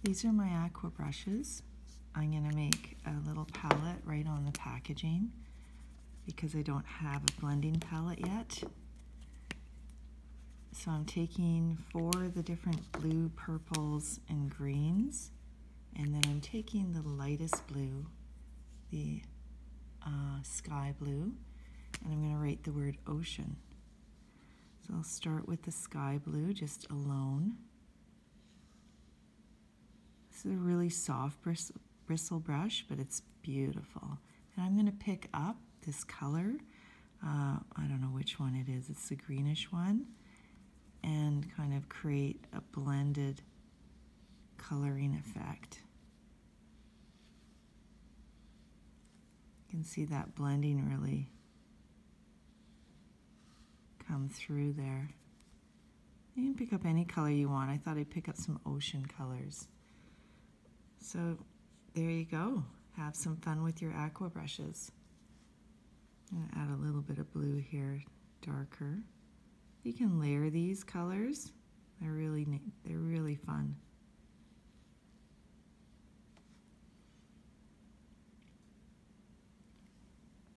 These are my Aqua brushes. I'm going to make a little palette right on the packaging because I don't have a blending palette yet. So I'm taking 4 of the different blue, purples, and greens, and then I'm taking the lightest blue, the sky blue, and I'm going to write the word ocean. So I'll start with the sky blue just alone. This is a really soft bristle brush, but it's beautiful. And I'm going to pick up this color. I don't know which one it is. It's the greenish one. And kind of create a blended coloring effect. You can see that blending really come through there. You can pick up any color you want. I thought I'd pick up some ocean colors. So there you go. Have some fun with your Aqua brushes. I'm going to add a little bit of blue here, darker. You can layer these colors. They're really neat. They're really fun.